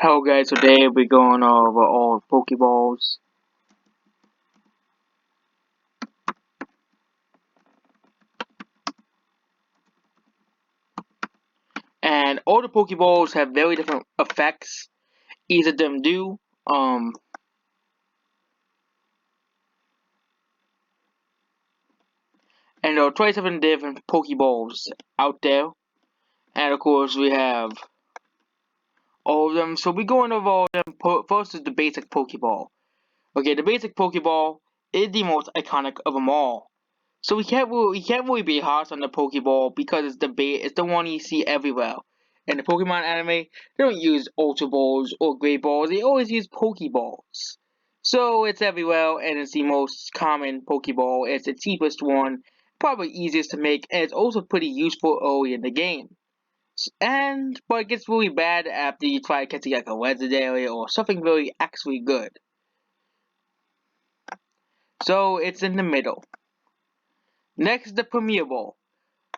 Hello guys, today we're going over all Pokeballs. And all the Pokeballs have very different effects. Each of them do. And there are 27 different Pokeballs out there. And of course we have all of them. So we're going over all of them. First is the basic Pokeball. Okay, the basic Pokeball is the most iconic of them all. So we can't really be harsh on the Pokeball because it's the one you see everywhere. In the Pokemon anime, they don't use Ultra Balls or Great Balls, they always use Pokeballs. So it's everywhere and it's the most common Pokeball, it's the cheapest one, probably easiest to make, and it's also pretty useful early in the game. But it gets really bad after you try catching like a legendary or something really actually good. So it's in the middle. Next, the Premier Ball.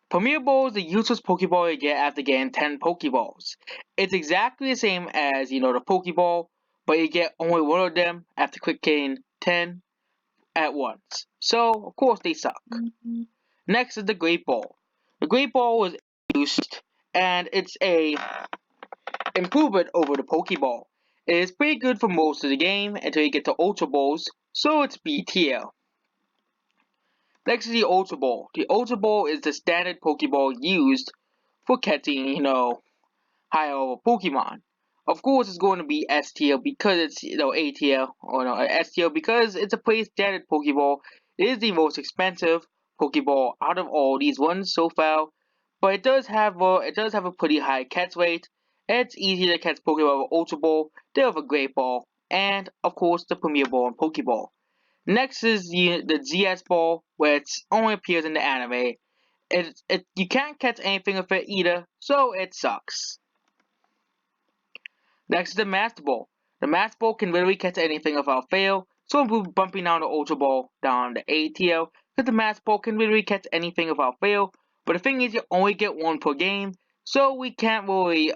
Premier Ball is the useless Pokeball you get after getting 10 Pokeballs. It's exactly the same as, the Pokeball, but you get only one of them after clicking 10 at once. So, of course, they suck. Next is the Great Ball. The Great Ball was introduced, and it's a improvement over the Pokeball. It is pretty good for most of the game until you get to Ultra Balls, so it's B tier. Next is the Ultra Ball. The Ultra Ball is the standard Pokeball used for catching, higher level Pokemon. Of course, it's going to be S tier because it's A tier or no S tier because it's a pretty standard Pokeball. It is the most expensive Pokeball out of all these ones so far, but it does have a pretty high catch rate. And it's easier to catch Pokemon with Ultra Ball than with a Great Ball, and of course the Premier Ball and Pokeball. Next is the GS Ball, which only appears in the anime. You can't catch anything with it either, so it sucks. Next is the Master Ball. The Master Ball can literally catch anything without fail, so we'll be bumping down the Ultra Ball down to A tier, because the Master Ball can literally catch anything without fail. But the thing is, you only get one per game, so we can't really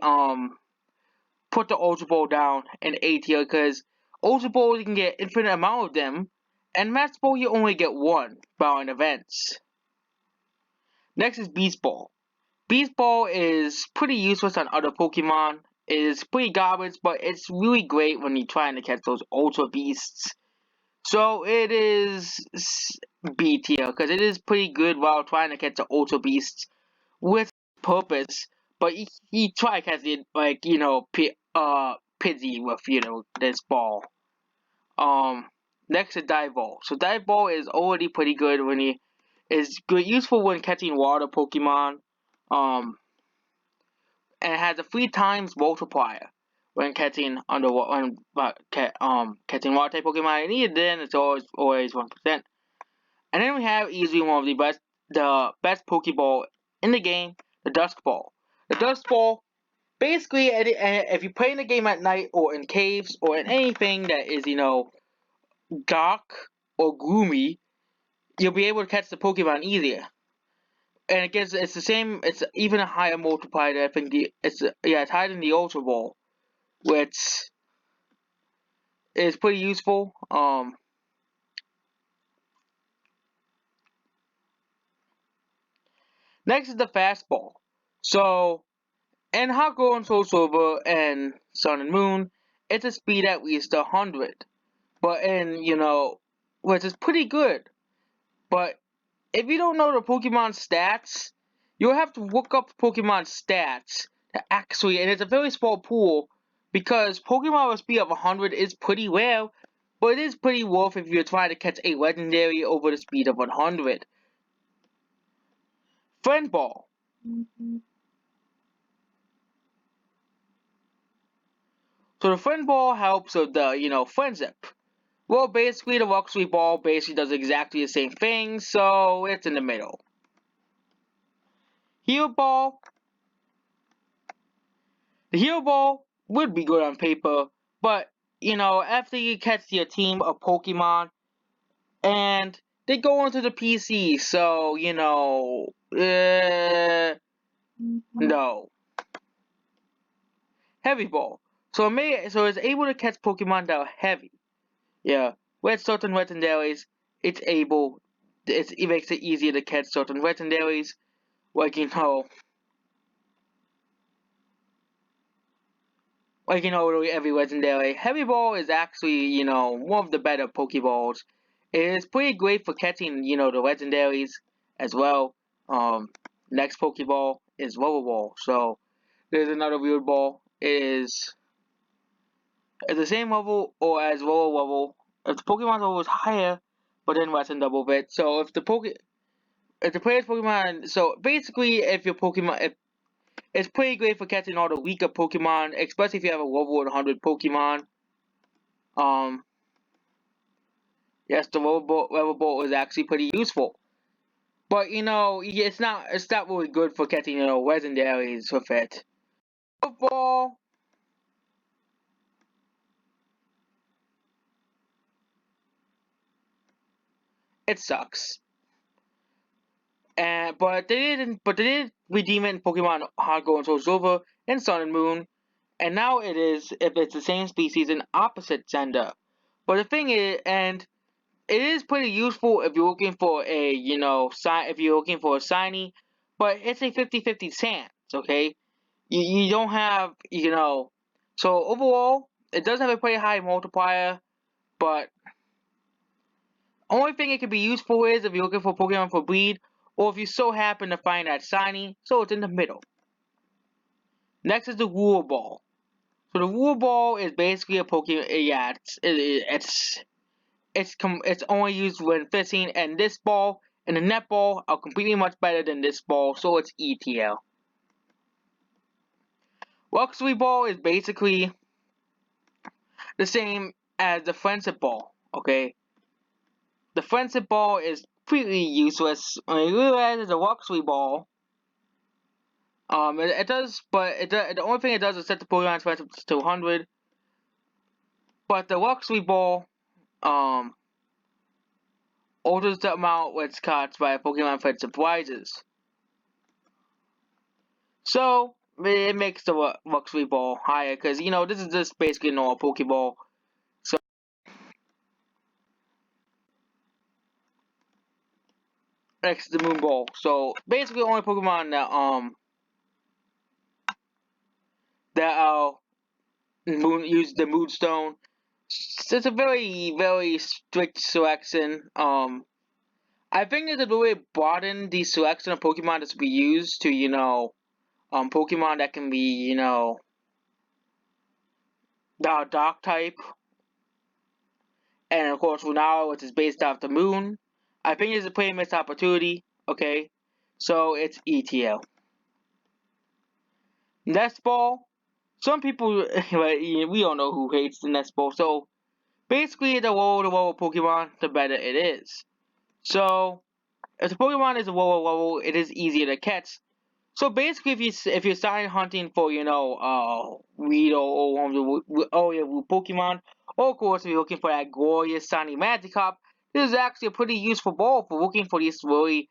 put the Ultra Ball down in A tier, because Ultra Ball you can get infinite amount of them, and Master Ball you only get one, barring events. Next is Beast Ball. Beast Ball is pretty useless on other Pokemon. It is pretty garbage, but it's really great when you're trying to catch those Ultra Beasts. So it is B tier, because it is pretty good while trying to catch the Ultra Beasts with purpose. But you try to catch it, like, Pidgey with, this ball. Next is Dive Ball. So Dive Ball is already pretty good when you is good useful when catching water Pokemon. Um, and it has a 3 times multiplier when catching catching water type Pokemon. And even then, it's always 1%. And then we have easily one of the best Pokeball in the game, the Dusk Ball. The Dusk Ball, basically, if you play in the game at night or in caves or in anything that is dark or gloomy, you'll be able to catch the Pokemon easier. And it's the same. It's even a higher multiplier. I think it's higher than the Ultra Ball, which is pretty useful. Next is the fastball. So in Hot Gold and Soul Silver and Sun and Moon, it's a speed at least 100. But which is pretty good. But if you don't know the Pokemon stats, you'll have to look up Pokemon stats to and it's a very small pool because Pokemon with a speed of 100 is pretty rare, but it is pretty worth if you're trying to catch a legendary over the speed of 100. Friend Ball. So the Friend Ball helps with the, friendship. Well, basically the Luxury Ball basically does exactly the same thing, so it's in the middle. Heal Ball. The Heal Ball would be good on paper, but after you catch your team of Pokemon and they go onto the PC, so no. Heavy Ball. So it's able to catch Pokemon that are heavy. Yeah, with certain legendaries, it makes it easier to catch certain legendaries, like every legendary. Heavy Ball is actually one of the better Pokeballs. It is pretty great for catching the legendaries as well. Um, Next Pokeball is Roller Ball. So there's another weird ball. It's the same level or as Roller level. If the Pokemon level is higher, but then less than double bit. So if the player's Pokemon, so basically if your Pokemon, if it's pretty great for catching all the weaker Pokemon, especially if you have a level 100 Pokemon. Um, yes, the level ball is actually pretty useful. But it's not really good for catching legendaries with it. Football, it sucks. And but they did redeem it in Pokemon Heart Gold and Soul Silver and Sun and Moon, and now it is if it's the same species in opposite gender. But the thing is, and it is pretty useful if you're looking for if you're looking for a shiny, but it's a 50-50 chance, okay? You don't have, so overall, it does have a pretty high multiplier, but only thing it could be useful is if you're looking for Pokemon for breed, or if you so happen to find that shiny, so it's in the middle. Next is the Rule Ball. So the Rule Ball is basically a Pokemon, yeah, it's only used when fishing, and this ball and the net ball are completely much better than this ball, so it's ETL. Luxury ball is basically the same as the friendship ball. Okay, the friendship ball is pretty useless. When you realize it's a luxury ball, it does, but the only thing it does is set the Pokemon's friendship to 100. But the luxury ball, um, alters the amount which caught by a Pokemon friendship rises. So it makes the luxury ball higher because this is just basically a normal Pokeball. So next the Moon Ball. So basically, only Pokemon that use the Moonstone. It's a very strict selection. I think there's a way to broaden the selection of Pokemon that's be used to Pokemon that can be the Dark type, and of course Lunala, which is based off the Moon. I think it's a pretty missed opportunity. Okay, so it's ETL. Nest Ball. Some people, we don't know who hates the Nest Ball. So basically, the lower the level Pokemon, the better it is. So if the Pokemon is a lower level, it is easier to catch. So basically, if you're starting hunting for Weedle or one of the Pokemon, or of course if you're looking for that glorious shiny Magikarp, this is actually a pretty useful ball for looking for these really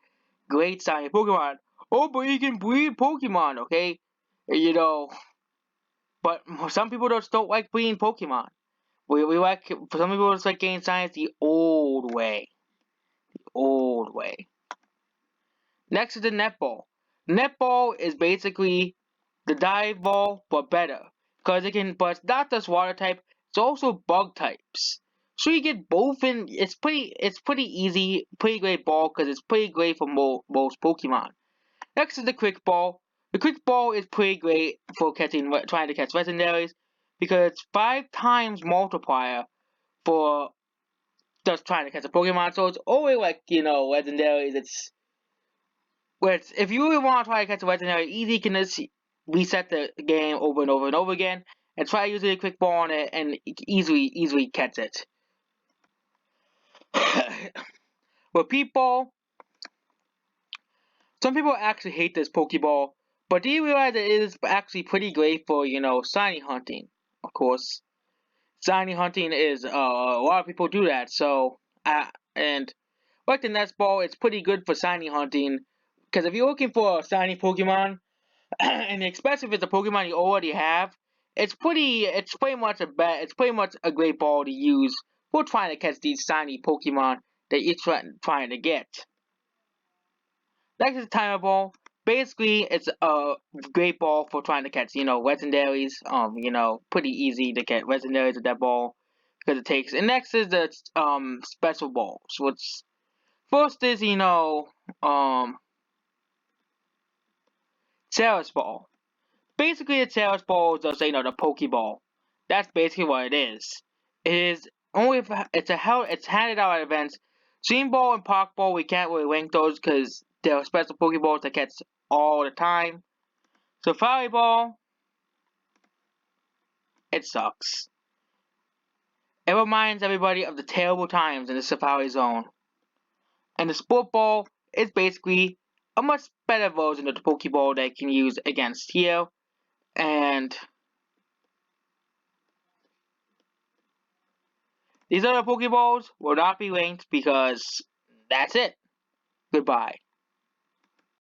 great shiny Pokemon. Oh, but you can breed Pokemon, okay? You know, but some people just don't like breeding Pokemon. We like for some people it's like getting science the old way, old way. Next is the netball. Netball is basically the dive ball, but better. Cause but it's not just water type, it's also bug types. So you get both in, it's pretty easy, pretty great ball, cause it's pretty great for most Pokemon. Next is the quick ball. The quick ball is pretty great for trying to catch legendaries, because it's 5 times multiplier for just trying to catch a Pokemon, so it's always like, legendaries, if you really want to try to catch a legendary easy, you can just reset the game over and over and over again and try using a quick ball on it and easily catch it. With people, some people actually hate this Pokeball, but do you realize that it is actually pretty great for, shiny hunting? Of course, shiny hunting is, a lot of people do that, so, and like the Nest Ball, it's pretty good for shiny hunting, because if you're looking for a shiny Pokemon, and especially if it's a Pokemon you already have, It's pretty much it's pretty much a great ball to use for trying to catch these shiny Pokemon that you're trying to get. Next is Timer Ball. Basically, it's a great ball for trying to catch, legendaries. Pretty easy to get legendaries with that ball because it takes. And next is the special balls, which first is Terrace Ball. Basically, a Terrace Ball is just the Pokeball. That's basically what it is. It is only if it's handed out at events. Dream Ball and Park Ball we can't really rank those because they're special Pokeballs that catch all the time. Safari Ball, it sucks. It reminds everybody of the terrible times in the Safari Zone. And the Sport Ball is basically a much better version of the Pokeball that you can use against here. And these other Pokeballs will not be ranked because that's it. Goodbye.